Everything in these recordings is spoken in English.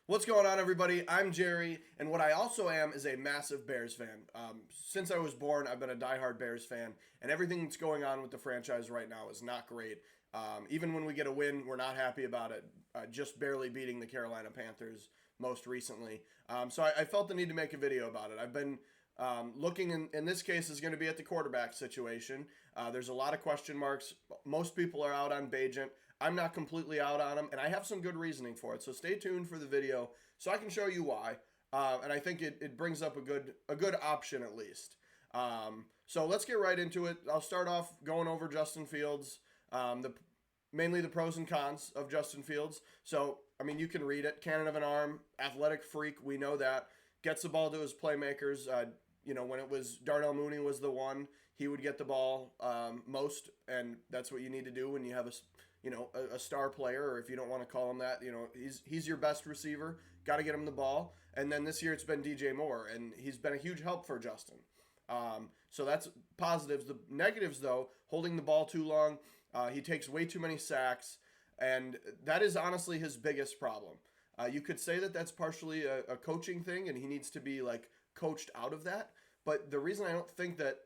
What's going on, everybody? I'm Jerry, and what I also am is a massive Bears fan. Since I was born, I've been a diehard Bears fan, and everything that's going on with the franchise right now is not great. Even when we get a win, we're not happy about it. Just barely beating the Carolina Panthers most recently. So I felt the need to make a video about it. I've been looking in this case is going to be at the quarterback situation. There's a lot of question marks. Most people are out on Bagent. I'm not completely out on him, and I have some good reasoning for it. So stay tuned for the video so I can show you why. And I think it brings up a good option at least. So let's get right into it. I'll start off going over Justin Fields, mainly the pros and cons of Justin Fields. So I mean, you can read it. Cannon of an arm, athletic freak. We know that. Gets the ball to his playmakers. When it was Darnell Mooney was the one, he would get the ball most, and that's what you need to do when you have a star player, or if you don't want to call him that, he's your best receiver. Got to get him the ball. And then this year it's been DJ Moore, and he's been a huge help for Justin. So that's positives. The negatives, though, holding the ball too long. He takes way too many sacks, and that is honestly his biggest problem. You could say that that's partially a coaching thing, and he needs to be like coached out of that. But the reason I don't think that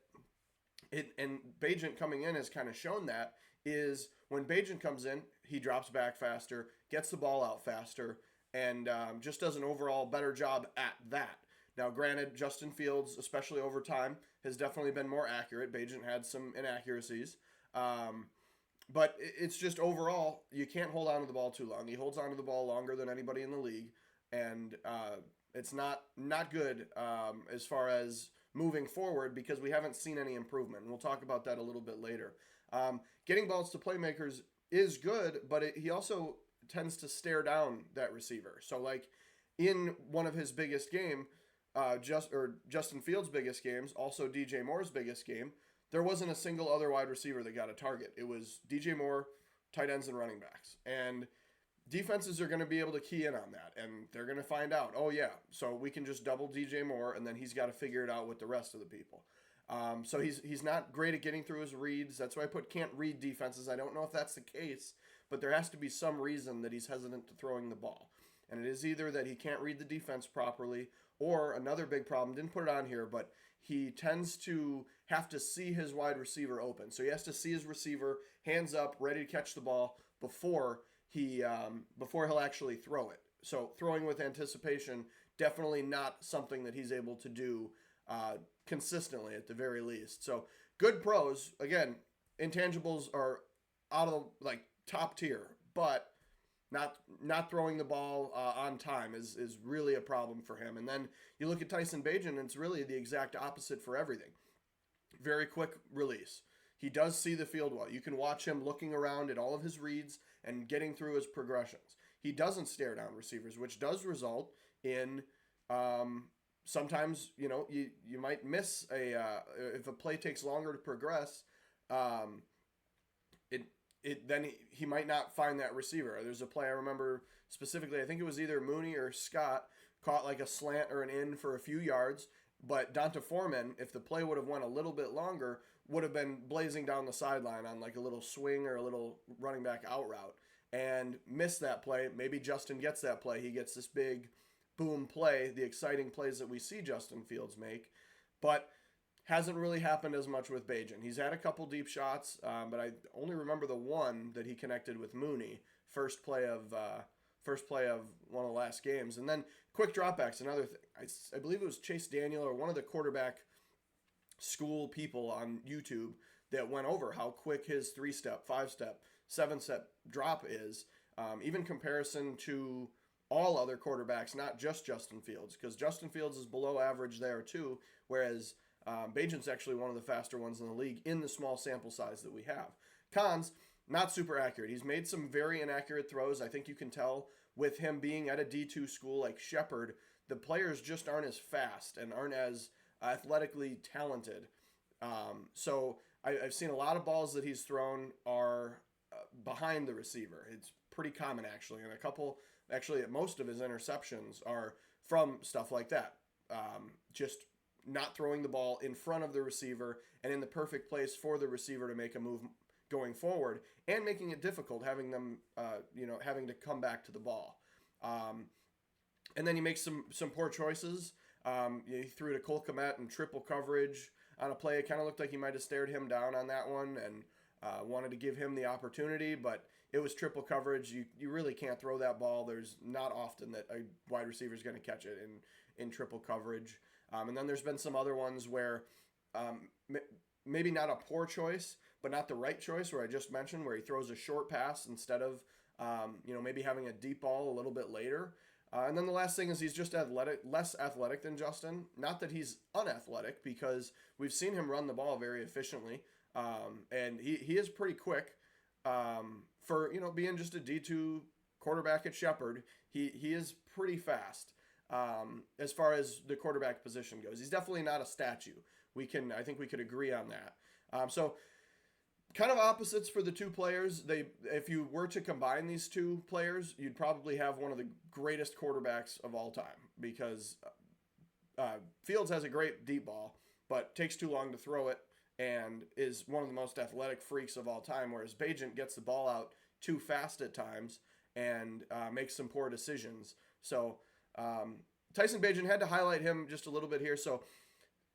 and Bagent coming in has kind of shown that is when Bagent comes in, he drops back faster, gets the ball out faster, and just does an overall better job at that. Now, granted, Justin Fields, especially over time, has definitely been more accurate. Bagent had some inaccuracies. But it's just overall, you can't hold on to the ball too long. He holds on to the ball longer than anybody in the league, and it's not good as far as moving forward because we haven't seen any improvement. And we'll talk about that a little bit later. Getting balls to playmakers is good, but he also tends to stare down that receiver. So, like in one of his biggest game, Justin Fields' biggest games, also DJ Moore's biggest game, there wasn't a single other wide receiver that got a target. It was DJ Moore, tight ends, and running backs. And defenses are going to be able to key in on that, and they're going to find out, oh, yeah, so we can just double DJ Moore, and then he's got to figure it out with the rest of the people. So he's not great at getting through his reads. That's why I put can't read defenses. I don't know if that's the case, but there has to be some reason that he's hesitant to throwing the ball. And it is either that he can't read the defense properly, or another big problem, didn't put it on here, but he tends to have to see his wide receiver open. So he has to see his receiver, hands up, ready to catch the ball before he'll actually throw it. So throwing with anticipation, definitely not something that he's able to do consistently at the very least. So good pros. Again, intangibles are out of like top tier, but not throwing the ball on time is really a problem for him. And then you look at Tyson Bagent, and it's really the exact opposite for everything. Very quick release. He does see the field well. You can watch him looking around at all of his reads and getting through his progressions. He doesn't stare down receivers, which does result in sometimes you might miss if a play takes longer to progress. Then he might not find that receiver. There's a play I remember specifically. I think it was either Mooney or Scott caught like a slant or an in for a few yards. But Donta Foreman, if the play would have went a little bit longer, would have been blazing down the sideline on like a little swing or a little running back out route and missed that play. Maybe Justin gets that play. He gets this big boom play, the exciting plays that we see Justin Fields make. But hasn't really happened as much with Bagent. He's had a couple deep shots, but I only remember the one that he connected with Mooney, first play of one of the last games. And then quick dropbacks, another thing. I believe it was Chase Daniel or one of the quarterback school people on YouTube that went over how quick his 3-step, 5-step, 7-step drop is, even comparison to all other quarterbacks, not just Justin Fields, because Justin Fields is below average there too, whereas Bagent's actually one of the faster ones in the league in the small sample size that we have. Cons, not super accurate. He's made some very inaccurate throws. I think you can tell with him being at a D2 school like Shepherd, the players just aren't as fast and aren't as athletically talented. So I've seen a lot of balls that he's thrown are behind the receiver. It's pretty common actually, and most of his interceptions are from stuff like that. Just not throwing the ball in front of the receiver and in the perfect place for the receiver to make a move going forward, and making it difficult having them, having to come back to the ball. and then he makes some poor choices. He threw to Cole Kmet in triple coverage on a play. It kind of looked like he might have stared him down on that one and wanted to give him the opportunity, but it was triple coverage. You really can't throw that ball. There's not often that a wide receiver is going to catch it in triple coverage. And then there's been some other ones where maybe not a poor choice, but not the right choice, where I just mentioned, where he throws a short pass instead of maybe having a deep ball a little bit later. And then the last thing is he's just less athletic than Justin. Not that he's unathletic, because we've seen him run the ball very efficiently, and he is pretty quick for being just a D2 quarterback at Shepherd. He is pretty fast as far as the quarterback position goes. He's definitely not a statue. I think we could agree on that. So kind of opposites for the two players. If you were to combine these two players, you'd probably have one of the greatest quarterbacks of all time, because Fields has a great deep ball, but takes too long to throw it and is one of the most athletic freaks of all time, whereas Bagent gets the ball out too fast at times and makes some poor decisions. So Tyson Bagent, had to highlight him just a little bit here. So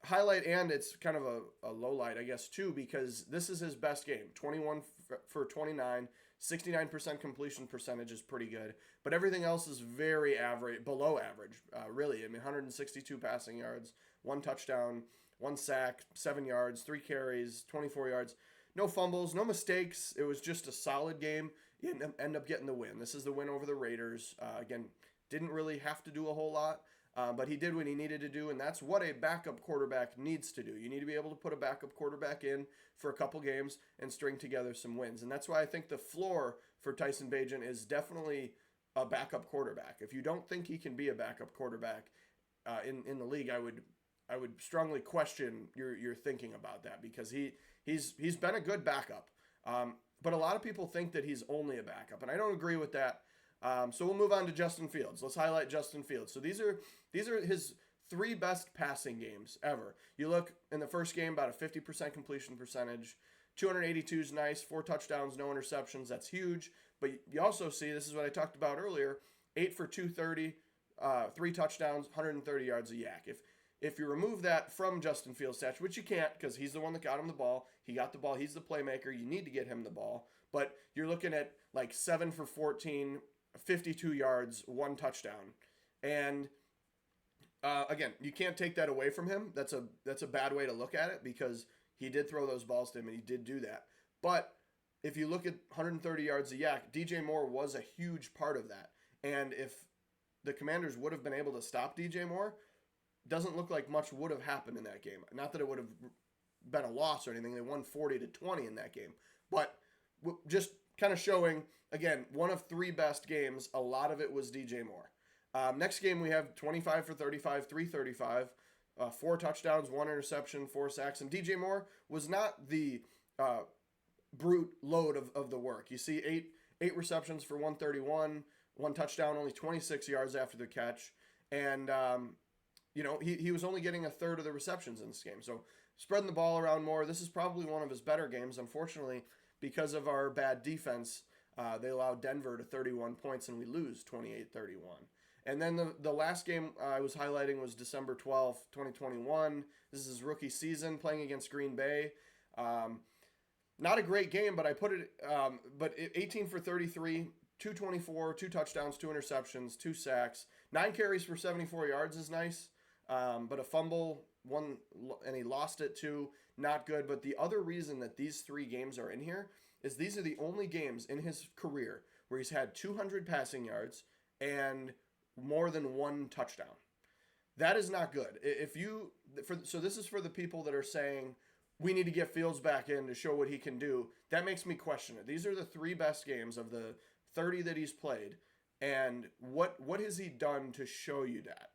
highlight, and it's kind of a low light, I guess, too, because this is his best game. 21 for 29, 69% completion percentage is pretty good, but everything else is very average, below average, really. I mean, 162 passing yards, 1 touchdown, 1 sack, 7 yards, 3 carries, 24 yards, no fumbles, no mistakes. It was just a solid game. He ended up getting the win. This is the win over the Raiders. Again, didn't really have to do a whole lot. But he did what he needed to do, and that's what a backup quarterback needs to do. You need to be able to put a backup quarterback in for a couple games and string together some wins. And that's why I think the floor for Tyson Bagent is definitely a backup quarterback. If you don't think he can be a backup quarterback in the league, I would strongly question your thinking about that, because he's been a good backup. But a lot of people think that he's only a backup, and I don't agree with that. So we'll move on to Justin Fields. Let's highlight Justin Fields. So these are his 3 best passing games ever. You look in the first game, about a 50% completion percentage. 282 is nice. 4 touchdowns, no interceptions. That's huge. But you also see, this is what I talked about earlier, 8 for 230, 3 touchdowns, 130 yards a yak. If you remove that from Justin Fields' stats, which you can't, because he's the one that got him the ball. He got the ball. He's the playmaker. You need to get him the ball. But you're looking at like 7 for 14, 52 yards, 1 touchdown. And again, you can't take that away from him. That's a bad way to look at it, because he did throw those balls to him and he did do that. But if you look at 130 yards a yak, DJ Moore was a huge part of that. And if the Commanders would have been able to stop DJ Moore, doesn't look like much would have happened in that game. Not that it would have been a loss or anything. They won 40-20 in that game. But just kind of showing, again, one of 3 best games. A lot of it was DJ Moore. Next game, we have 25 for 35, 335, 4 touchdowns, 1 interception, 4 sacks. And DJ Moore was not the brute load of the work. You see 8 receptions for 131, 1 touchdown, only 26 yards after the catch. And, he was only getting a third of the receptions in this game. So spreading the ball around more. This is probably one of his better games. Unfortunately, because of our bad defense, they allowed Denver to 31 points, and we lose 28-31. And then the last game I was highlighting was December 12th, 2021. This is his rookie season, playing against Green Bay. Not a great game, but I put it. But 18 for 33, 224, 2 touchdowns, 2 interceptions, 2 sacks, 9 carries for 74 yards is nice. But a fumble, 1, and he lost it too. Not good. But the other reason that these 3 games are in here is these are the only games in his career where he's had 200 passing yards and more than 1 touchdown. That is not good. So this is for the people that are saying we need to get Fields back in to show what he can do. That makes me question it. These are the 3 best games of the 30 that he's played, and what has he done to show you that?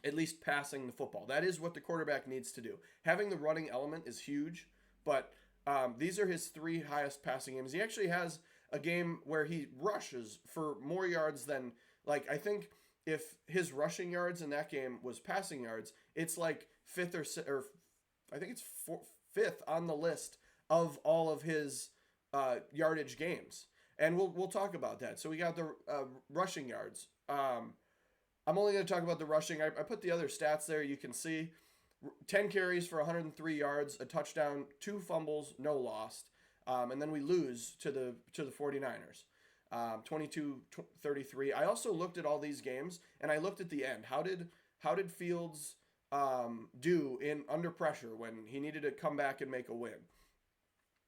At least passing the football. That is what the quarterback needs to do. Having the running element is huge, but these are his 3 highest passing games. He actually has a game where he rushes for more yards than, like, I think if his rushing yards in that game was passing yards, it's like 5th or I think it's 5th on the list of all of his yardage games. And we'll talk about that. So we got the rushing yards. I'm only going to talk about the rushing. I put the other stats there. You can see 10 carries for 103 yards, a touchdown, 2 fumbles, no lost. And then we lose to the 49ers. 22-33. I also looked at all these games and I looked at the end. How did Fields do in under pressure when he needed to come back and make a win?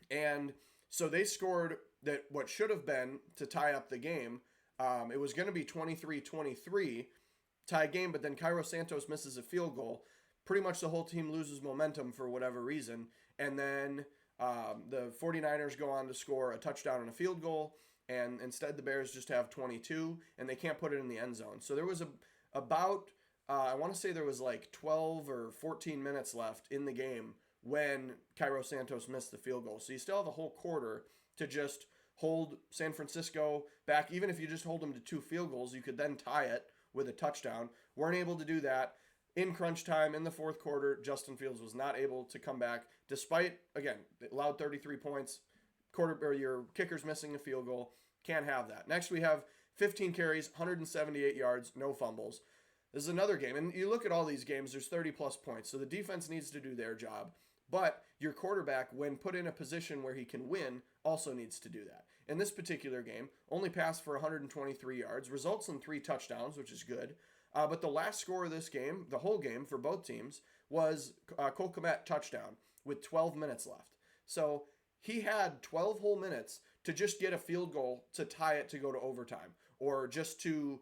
And so they scored that what should have been to tie up the game. It was going to be 23-23 tie game, but then Cairo Santos misses a field goal. Pretty much the whole team loses momentum for whatever reason. And then the 49ers go on to score a touchdown and a field goal. And instead the Bears just have 22, and they can't put it in the end zone. So there was I want to say there was like 12 or 14 minutes left in the game when Cairo Santos missed the field goal. So you still have a whole quarter to just hold San Francisco back. Even if you just hold them to 2 field goals, you could then tie it with a touchdown. Weren't able to do that. In crunch time in the fourth quarter, Justin Fields was not able to come back, despite, again, allowed 33 points, your kicker's missing a field goal. Can't have that. Next, we have 15 carries, 178 yards, no fumbles. This is another game. And you look at all these games, there's 30-plus points. So the defense needs to do their job. But your quarterback, when put in a position where he can win, also needs to do that. In this particular game, only passed for 123 yards, results in 3 touchdowns, which is good. But the last score of this game, the whole game for both teams, was Cole Kmet touchdown with 12 minutes left. So he had 12 whole minutes to just get a field goal to tie it to go to overtime, or just to,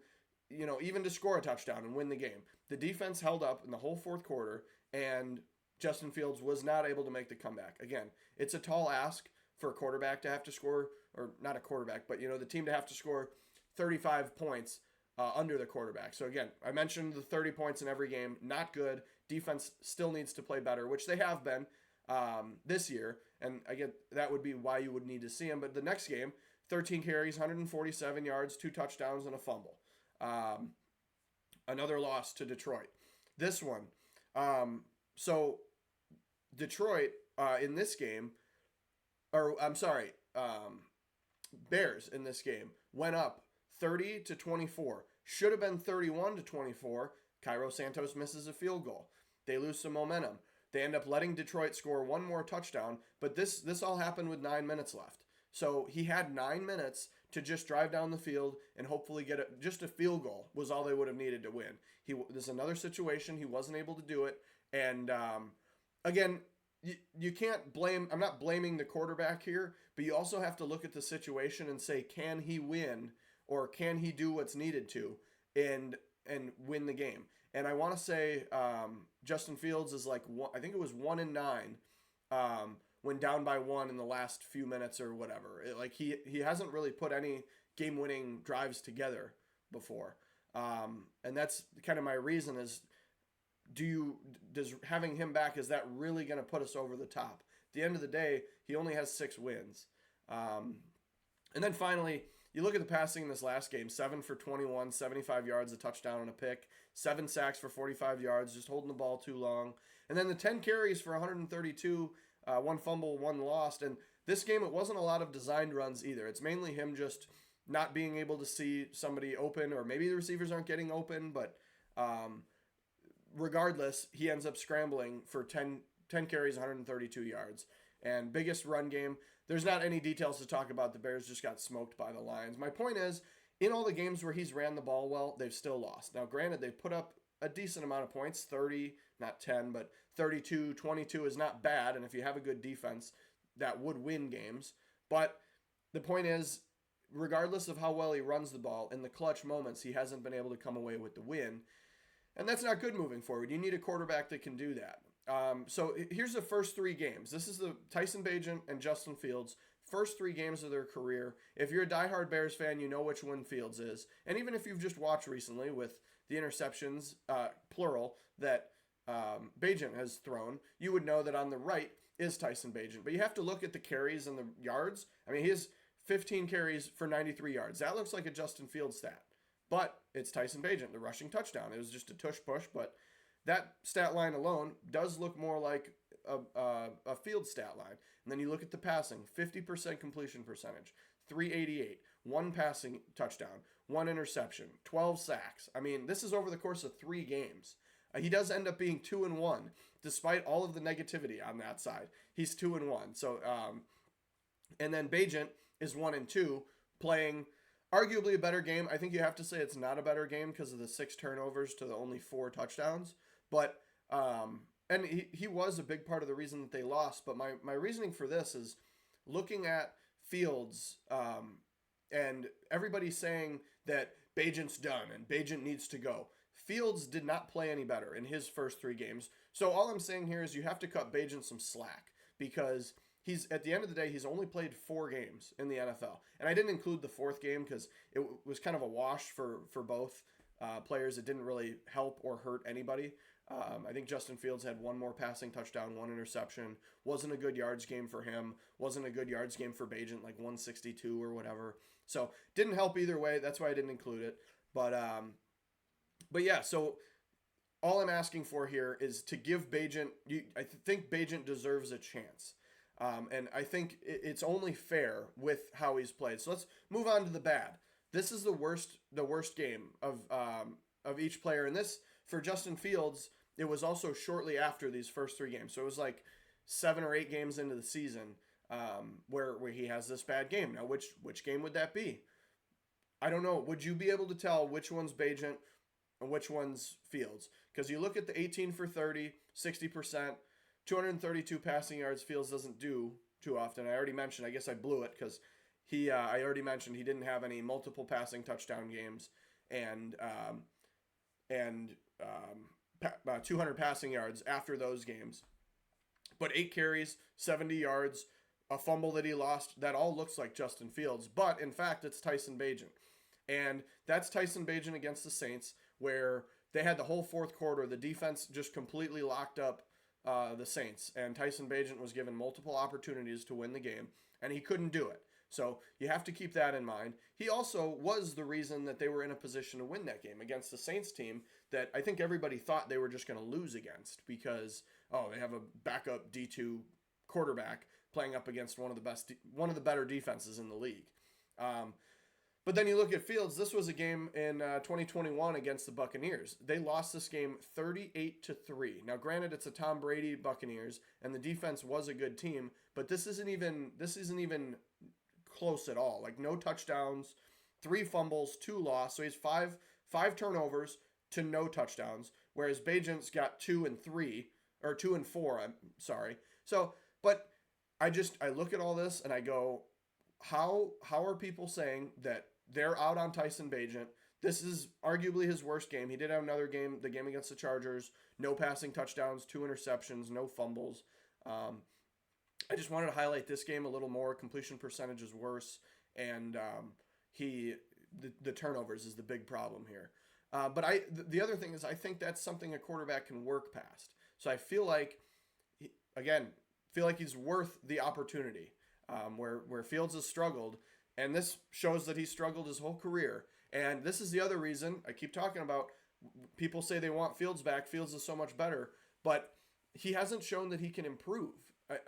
even to score a touchdown and win the game. The defense held up in the whole fourth quarter, and Justin Fields was not able to make the comeback. Again, it's a tall ask for a quarterback to have to score, or not a quarterback, but the team to have to score 35 points under the quarterback. So again, I mentioned the 30 points in every game, not good. Defense still needs to play better, which they have been this year, and I get that would be why you would need to see him. But the next game, 13 carries, 147 yards, 2 touchdowns, and a fumble. Another loss to Detroit. This one, so Detroit in this game, Bears in this game went up 30-24. Should have been 31-24. Cairo Santos misses a field goal. They lose some momentum. They end up letting Detroit score one more touchdown, but this all happened with 9 minutes left. So he had 9 minutes to just drive down the field and hopefully get just a field goal was all they would have needed to win. There's another situation. He wasn't able to do it. And again, you can't blame, I'm not blaming the quarterback here, but you also have to look at the situation and say, can he win, or can he do what's needed to and win the game? And I want to say Justin Fields is like, I think it was 1-9 when down by 1 in the last few minutes or whatever. He hasn't really put any game-winning drives together before. And that's kind of my reason is, does having him back, is that really going to put us over the top? At the end of the day, he only has 6 wins. And then finally, you look at the passing in this last game, 7 for 21, 75 yards, a touchdown and a pick, 7 sacks for 45 yards, just holding the ball too long. And then the 10 carries for 132, 1 fumble, 1 lost. And this game, it wasn't a lot of designed runs either. It's mainly him just not being able to see somebody open, or maybe the receivers aren't getting open, but regardless, he ends up scrambling for 10 carries, 132 yards. And biggest run game, there's not any details to talk about. The Bears just got smoked by the Lions. My point is, in all the games where he's ran the ball well, they've still lost. Now, granted, they've put up a decent amount of points, 30, not 10, but 32, 22 is not bad. And if you have a good defense, that would win games. But the point is, regardless of how well he runs the ball, in the clutch moments, he hasn't been able to come away with the win. And that's not good moving forward. You need a quarterback that can do that. So here's the first 3 games. This is the Tyson Bagent and Justin Fields' first 3 games of their career. If you're a diehard Bears fan, you know which one Fields is. And even if you've just watched recently with the interceptions, plural, that Bagent has thrown, you would know that on the right is Tyson Bagent. But you have to look at the carries and the yards. I mean, he has 15 carries for 93 yards. That looks like a Justin Fields stat. But it's Tyson Bagent, the rushing touchdown. It was just a tush-push, but that stat line alone does look more like a field stat line. And then you look at the passing, 50% completion percentage, 388, one passing touchdown, one interception, 12 sacks. I mean, this is over the course of 3 games. He does end up being 2-1, despite all of the negativity on that side. He's 2-1. So, and then Bagent is 1-2, playing arguably a better game. I think you have to say it's not a better game because of the 6 turnovers to the only 4 touchdowns. But and he was a big part of the reason that they lost. But my reasoning for this is looking at Fields, and everybody saying that Bagent's done and Bagent needs to go. Fields did not play any better in his first 3 games. So all I'm saying here is you have to cut Bagent some slack because he's, at the end of the day, he's only played 4 games in the NFL. And I didn't include the 4th game because it was kind of a wash for both players. It didn't really help or hurt anybody. I think Justin Fields had 1 more passing touchdown, 1 interception. Wasn't a good yards game for him. Wasn't a good yards game for Bagent, like 162 or whatever. So didn't help either way. That's why I didn't include it. But yeah, so all I'm asking for here is to give Bagent. I think Bagent deserves a chance, and I think it's only fair with how he's played. So let's move on to the bad. This is the worst game of each player, and this for Justin Fields. It was also shortly after these first 3 games, so it was like 7 or 8 games into the season where he has this bad game. Now, which game would that be? I don't know. Would you be able to tell which one's Bagent and which one's Fields? Because you look at the 18 for 30, 60%, 232 passing yards Fields doesn't do too often. I already mentioned, I guess I blew it because I already mentioned he didn't have any multiple passing touchdown games and 200 passing yards after those games. But 8 carries, 70 yards, a fumble that he lost, that all looks like Justin Fields. But in fact, it's Tyson Bagent. And that's Tyson Bagent against the Saints, where they had the whole 4th quarter. The defense just completely locked up the Saints. And Tyson Bagent was given multiple opportunities to win the game, and he couldn't do it. So you have to keep that in mind. He also was the reason that they were in a position to win that game against the Saints team that I think everybody thought they were just going to lose against because, they have a backup D2 quarterback playing up against one of the better defenses in the league. But then you look at Fields. This was a game in 2021 against the Buccaneers. They lost this game 38-3. Now, granted, it's a Tom Brady Buccaneers, and the defense was a good team, but this isn't even close at all. Like, no touchdowns, 3 fumbles, 2 lost. So he's five turnovers to no touchdowns, whereas Bagent's got 2 and 3 or 2 and 4. I'm sorry. So, but I look at all this and I go, how are people saying that they're out on Tyson Bagent? This is arguably his worst game. He did have another game, the game against the Chargers, no passing touchdowns, 2 interceptions, no fumbles. I just wanted to highlight this game a little more. Completion percentage is worse, and the turnovers is the big problem here. But the other thing is I think that's something a quarterback can work past. So I feel like he's worth the opportunity. Where Fields has struggled, and this shows that he struggled his whole career. And this is the other reason I keep talking about. People say they want Fields back. Fields is so much better, but he hasn't shown that he can improve.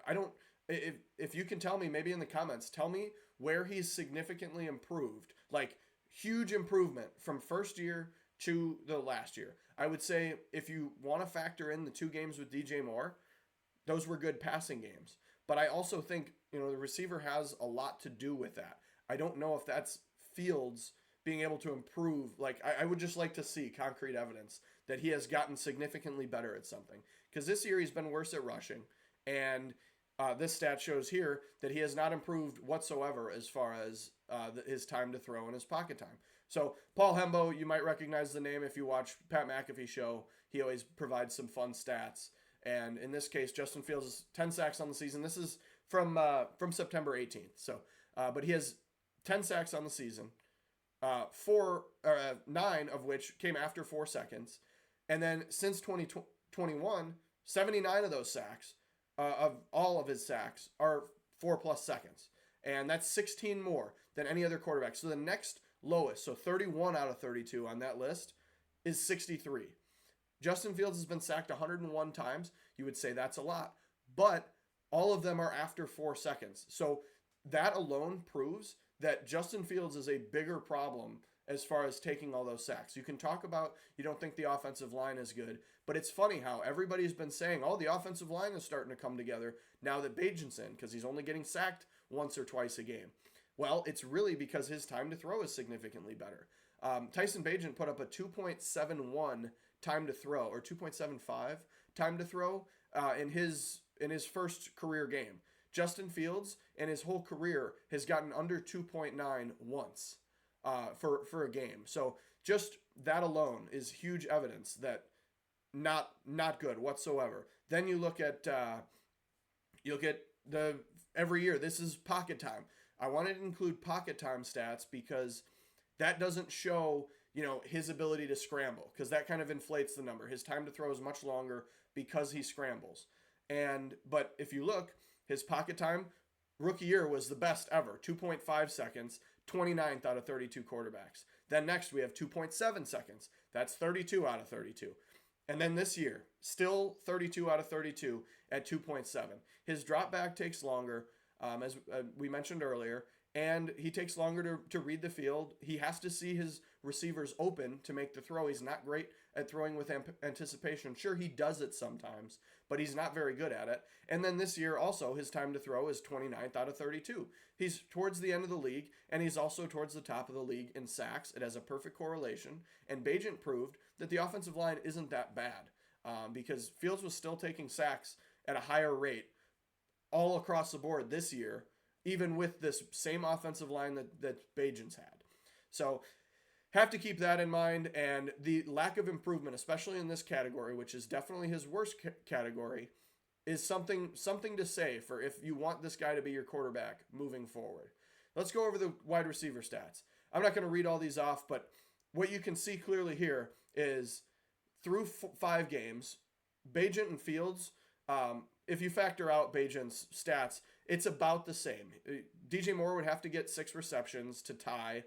I don't. If you can tell me, maybe in the comments, tell me where he's significantly improved, like huge improvement from first year to the last year. I would say if you want to factor in the 2 games with DJ Moore, those were good passing games. But I also think, the receiver has a lot to do with that. I don't know if that's Fields being able to improve. Like, I would just like to see concrete evidence that he has gotten significantly better at something. Because this year he's been worse at rushing. And this stat shows here that he has not improved whatsoever as far as his time to throw and his pocket time. So Paul Hembo, you might recognize the name if you watch Pat McAfee show. He always provides some fun stats. And in this case, Justin Fields has 10 sacks on the season. This is from September 18th. So, but he has 10 sacks on the season, 9 of which came after 4 seconds. And then since 2021, 79 of those sacks, of all of his sacks, are 4+ seconds. And that's 16 more than any other quarterback. So the next lowest, so 31 out of 32 on that list, is 63. Justin Fields has been sacked 101 times. You would say that's a lot. But all of them are after 4 seconds. So that alone proves that Justin Fields is a bigger problem as far as taking all those sacks. You can talk about you don't think the offensive line is good, but it's funny how everybody's been saying, oh, the offensive line is starting to come together now that Bagent's in because he's only getting sacked once or twice a game. Well, it's really because his time to throw is significantly better. Tyson Bagent put up a 2.71 time to throw, or 2.75 time to throw in his first career game. Justin Fields in his whole career has gotten under 2.9 once for a game. So just that alone is huge evidence that not good whatsoever. Then you look at the every year. This is pocket time. I wanted to include pocket time stats because that doesn't show his ability to scramble, because that kind of inflates the number. His time to throw is much longer because he scrambles. But if you look, his pocket time rookie year was the best ever, 2.5 seconds, 29th out of 32 quarterbacks. Then next we have 2.7 seconds. That's 32 out of 32. And then this year, still 32 out of 32 at 2.7. His drop back takes longer, as we mentioned earlier, and he takes longer to read the field. He has to see his receivers open to make the throw. He's not great at throwing with anticipation. Sure, he does it sometimes, but he's not very good at it. And then this year also, his time to throw is 29th out of 32. He's towards the end of the league, and he's also towards the top of the league in sacks. It has a perfect correlation. And Bagent proved that the offensive line isn't that bad, because Fields was still taking sacks at a higher rate all across the board this year, even with this same offensive line that Bagent's had. So have to keep that in mind. And the lack of improvement, especially in this category, which is definitely his worst category, is something to say for if you want this guy to be your quarterback moving forward. Let's go over the wide receiver stats. I'm not going to read all these off, but what you can see clearly here is through 5 games, Bagent and Fields, if you factor out Bagent's stats, it's about the same. DJ Moore would have to get 6 receptions to tie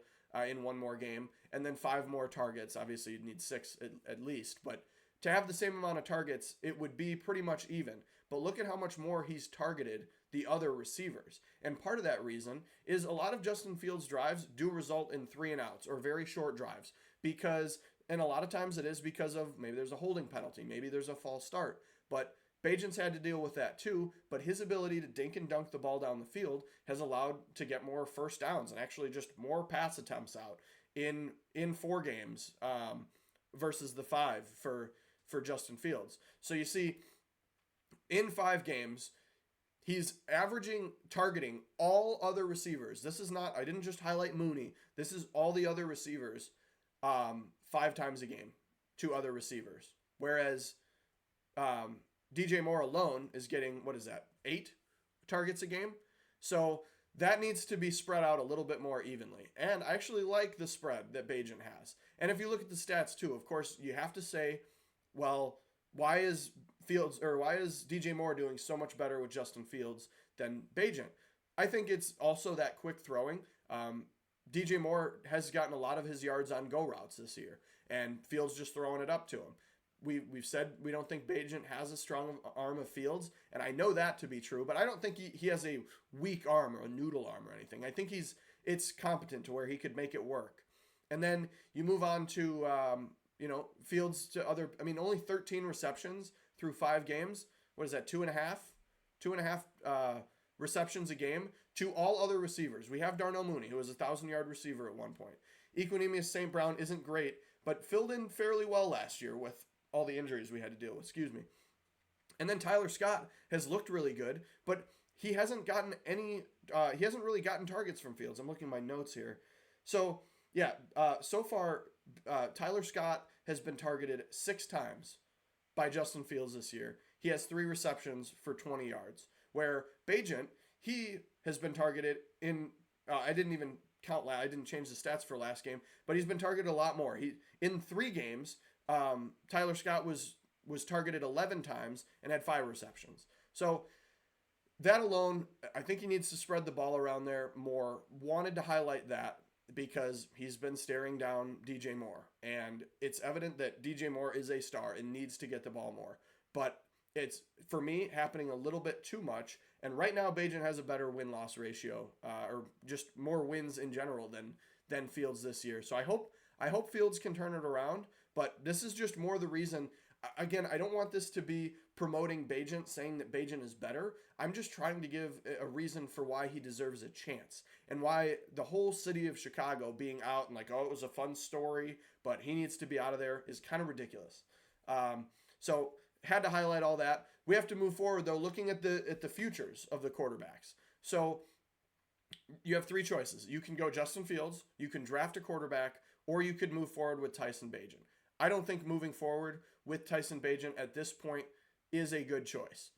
in one more game, and then 5 more targets. Obviously, you'd need 6 at least, but to have the same amount of targets, it would be pretty much even. But look at how much more he's targeted the other receivers. And part of that reason is a lot of Justin Fields' drives do result in 3 and outs or very short drives, and a lot of times it is because of maybe there's a holding penalty, maybe there's a false start, but Bagent's had to deal with that too, but his ability to dink and dunk the ball down the field has allowed to get more first downs and actually just more pass attempts out in 4 games versus the 5 for Justin Fields. So you see, in 5 games, he's targeting all other receivers. This is not, I didn't just highlight Mooney. This is all the other receivers 5 times a game to other receivers. Whereas DJ Moore alone is getting, 8 targets a game? So that needs to be spread out a little bit more evenly. And I actually like the spread that Bagent has. And if you look at the stats too, of course, you have to say, well, why is DJ Moore doing so much better with Justin Fields than Bagent? I think it's also that quick throwing. DJ Moore has gotten a lot of his yards on go routes this year, and Fields just throwing it up to him. We've said we don't think Bagent has a strong arm of Fields, and I know that to be true, but I don't think he has a weak arm or a noodle arm or anything. I think it's competent to where he could make it work. And then you move on to Fields to only 13 receptions through 5 games. What is that? 2.5 receptions a game to all other receivers. We have Darnell Mooney, who was a 1,000-yard receiver at one point. Equanimeous St. Brown isn't great, but filled in fairly well last year with all the injuries we had to deal with. And then Tyler Scott has looked really good, but he hasn't gotten he hasn't really gotten targets from Fields. I'm looking at my notes here. So yeah, so far Tyler Scott has been targeted 6 times by Justin Fields this year. He has 3 receptions for 20 yards. Where Bagent, he has been targeted I didn't even count. I didn't change the stats for last game, but he's been targeted a lot more. In 3 games, Tyler Scott was targeted 11 times and had 5 receptions. So that alone, I think he needs to spread the ball around there more. Wanted to highlight that because he's been staring down DJ Moore, and it's evident that DJ Moore is a star and needs to get the ball more. But It's, for me, happening a little bit too much. And right now, Bagent has a better win loss ratio, or just more wins in general than Fields this year. So I hope Fields can turn it around. But this is just more the reason. Again, I don't want this to be promoting Bagent, saying that Bagent is better. I'm just trying to give a reason for why he deserves a chance, and why the whole city of Chicago being out and like, oh, it was a fun story, but he needs to be out of there, is kind of ridiculous. So had to highlight all that. We have to move forward though, looking at the futures of the quarterbacks. So you have three choices. You can go Justin Fields, you can draft a quarterback, or you could move forward with Tyson Bagent. I don't think moving forward with Tyson Bagent at this point is a good choice.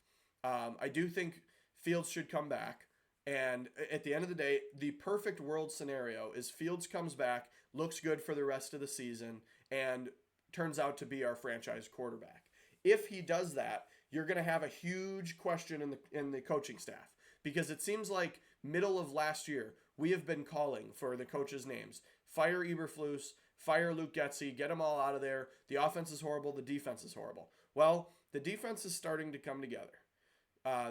I do think Fields should come back. And at the end of the day, the perfect world scenario is Fields comes back, looks good for the rest of the season, and turns out to be our franchise quarterback. If he does that, you're going to have a huge question in the coaching staff, because it seems like middle of last year we have been calling for the coaches' names. Fire Eberflus, fire Luke Getsy, get them all out of there. The offense is horrible, the defense is horrible. Well, the defense is starting to come together.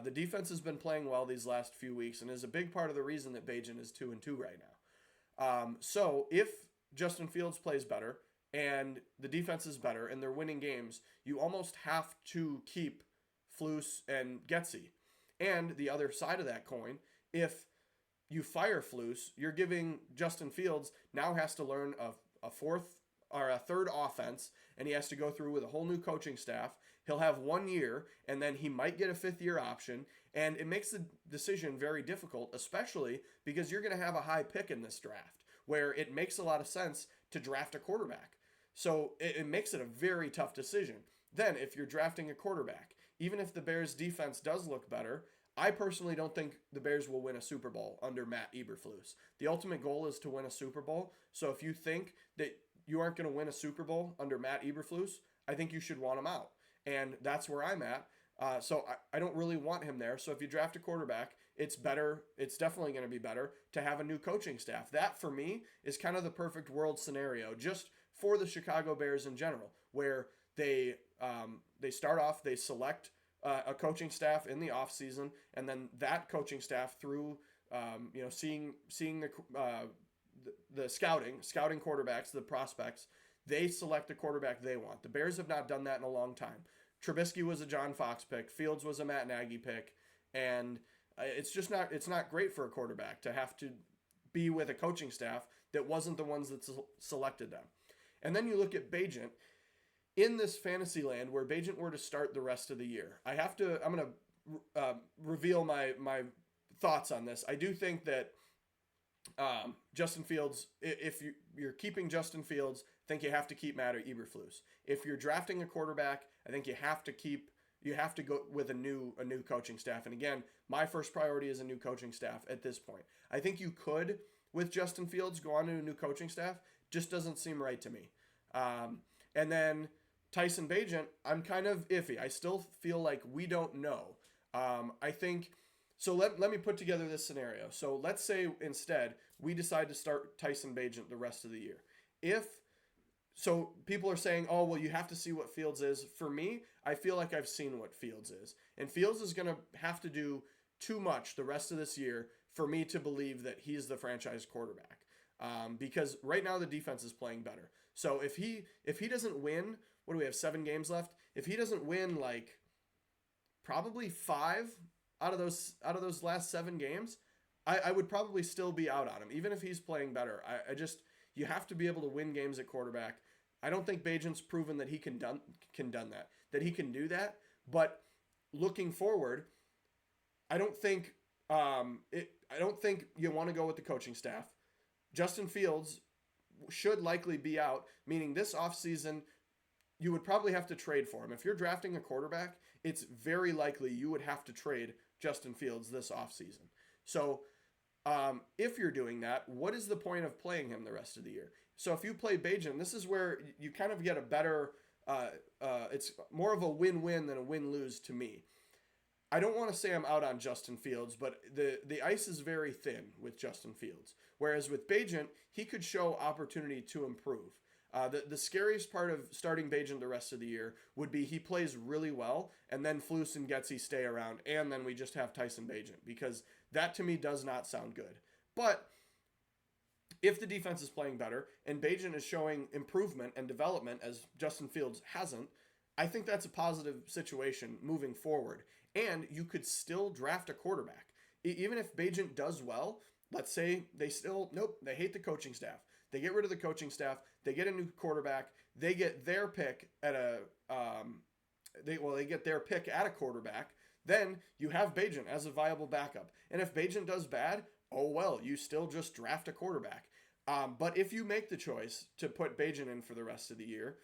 The defense has been playing well these last few weeks and is a big part of the reason that Bagent is 2-2 right now. So if Justin Fields plays better and the defense is better and they're winning games, you almost have to keep Flus and Getsy. And the other side of that coin, if you fire Flus, you're giving Justin Fields now has to learn a fourth or a third offense, and he has to go through with a whole new coaching staff. He'll have 1 year, and then he might get a fifth-year option, and it makes the decision very difficult, especially because you're going to have a high pick in this draft, where it makes a lot of sense to draft a quarterback. So it makes it a very tough decision. Then, if you're drafting a quarterback, even if the Bears' defense does look better, I personally don't think the Bears will win a Super Bowl under Matt Eberflus. The ultimate goal is to win a Super Bowl. So if you think that you aren't going to win a Super Bowl under Matt Eberflus, I think you should want him out. And that's where I'm at. So I don't really want him there. So if you draft a quarterback, it's better. It's definitely going to be better to have a new coaching staff. That, for me, is kind of the perfect world scenario just for the Chicago Bears in general, where they start off, they select a coaching staff in the offseason, and then that coaching staff through seeing the scouting quarterbacks, the prospects, they select the quarterback they want. The Bears have not done that in a long time. Trubisky was a John Fox pick. Fields was a Matt Nagy pick. And it's not great for a quarterback to have to be with a coaching staff that wasn't the ones that selected them. And then you look at Bagent. In this fantasy land where Bagent were to start the rest of the year, I'm going to reveal my thoughts on this. I do think that Justin Fields, if you're keeping Justin Fields, I think you have to keep Matt Eberflus. If you're drafting a quarterback, I think you have to go with a new coaching staff. And again, my first priority is a new coaching staff at this point. I think you could, with Justin Fields, go on to a new coaching staff. Just doesn't seem right to me. And then Tyson Bagent, I'm kind of iffy. I still feel like we don't know. I think, so let me put together this scenario. So let's say instead we decide to start Tyson Bagent the rest of the year. So people are saying, oh, well, you have to see what Fields is. For me, I feel like I've seen what Fields is. And Fields is going to have to do too much the rest of this year for me to believe that he's the franchise quarterback. Because right now the defense is playing better. So if he doesn't win, what do we have, 7 games left? If he doesn't win like probably 5 out of those last 7 games, I would probably still be out on him, even if he's playing better. You have to be able to win games at quarterback. I don't think Bagent's proven that he can he can do that. But looking forward, I don't think you want to go with the coaching staff. Justin Fields should likely be out, meaning this offseason you would probably have to trade for him. If you're drafting a quarterback, it's very likely you would have to trade Justin Fields this offseason. So if you're doing that, what is the point of playing him the rest of the year? So if you play Bagent, this is where you kind of get a better, it's more of a win-win than a win-lose to me. I don't want to say I'm out on Justin Fields, but the ice is very thin with Justin Fields. Whereas with Bagent, he could show opportunity to improve. The scariest part of starting Bagent the rest of the year would be he plays really well, and then Flus and Getsy stay around, and then we just have Tyson Bagent, because that to me does not sound good. But if the defense is playing better and Bagent is showing improvement and development as Justin Fields hasn't, I think that's a positive situation moving forward. And you could still draft a quarterback. Even if Bagent does well, let's say they still, nope, they hate the coaching staff. They get rid of the coaching staff. They get a new quarterback. They get their pick at they get their pick at a quarterback. Then you have Bagent as a viable backup. And if Bagent does bad, oh well, you still just draft a quarterback. But if you make the choice to put Bagent in for the rest of the year,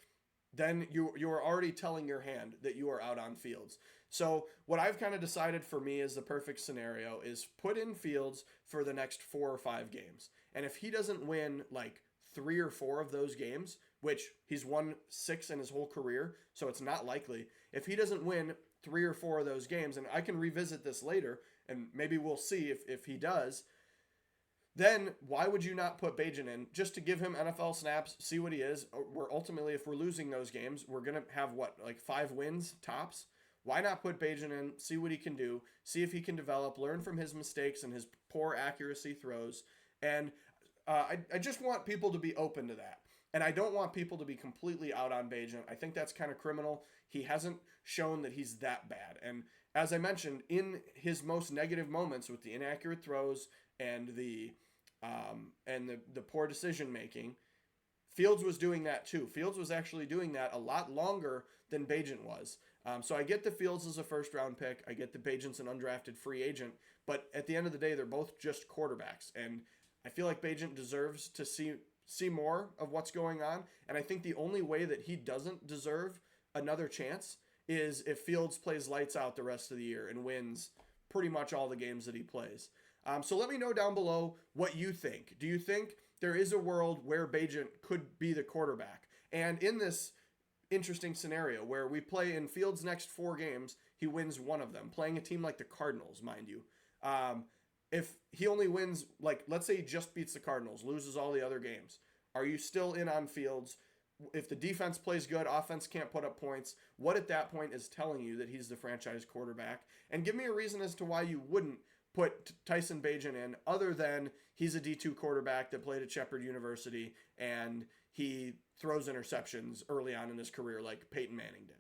then you are already telling your hand that you are out on Fields. So what I've kind of decided for me is the perfect scenario is put in Fields for the next 4 or 5 games. And if he doesn't win like 3 or 4 of those games, which he's won 6 in his whole career, so it's not likely. If he doesn't win 3 or 4 of those games, and I can revisit this later, and maybe we'll see if he does, then why would you not put Bagent in just to give him NFL snaps, see what he is? We're ultimately, if we're losing those games, we're going to have like 5 wins tops. Why not put Bagent in, see what he can do, see if he can develop, learn from his mistakes and his poor accuracy throws. And I just want people to be open to that. And I don't want people to be completely out on Bagent. I think that's kind of criminal. He hasn't shown that he's that bad. And as I mentioned, in his most negative moments with the inaccurate throws and the poor decision making, Fields was doing that too. Fields was actually doing that a lot longer than Bagent was. So I get the Fields as a first round pick. I get the Bagent's an undrafted free agent. But at the end of the day, they're both just quarterbacks. And I feel like Bagent deserves to see more of what's going on. And I think the only way that he doesn't deserve another chance is if Fields plays lights out the rest of the year and wins pretty much all the games that he plays. So let me know down below what you think. Do you think there is a world where Bagent could be the quarterback? And in this interesting scenario where we play in Fields' next 4 games, he wins 1 of them, playing a team like the Cardinals, mind you. If he only wins, like, let's say he just beats the Cardinals, loses all the other games, are you still in on Fields? If the defense plays good, offense can't put up points, what at that point is telling you that he's the franchise quarterback? And give me a reason as to why you wouldn't put Tyson Bagent in, other than he's a D2 quarterback that played at Shepherd University and he throws interceptions early on in his career like Peyton Manning did.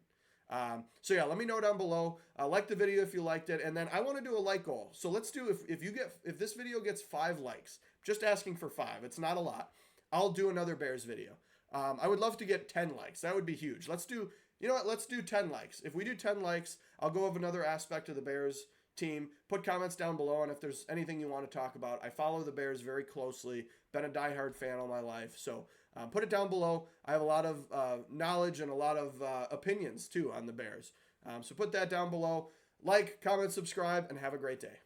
So yeah, let me know down below. Like the video if you liked it, and then I want to do a like goal. So let's do, if this video gets 5 likes, just asking for 5, it's not a lot, I'll do another Bears video. I would love to get 10 likes. That would be huge. Let's do, you know what, let's do 10 likes. If we do 10 likes, I'll go over another aspect of the Bears team. Put comments down below, and if there's anything you want to talk about. I follow the Bears very closely, been a diehard fan all my life, so put it down below. I have a lot of knowledge and a lot of opinions too on the Bears, so put that down below. Like, comment, subscribe, and have a great day.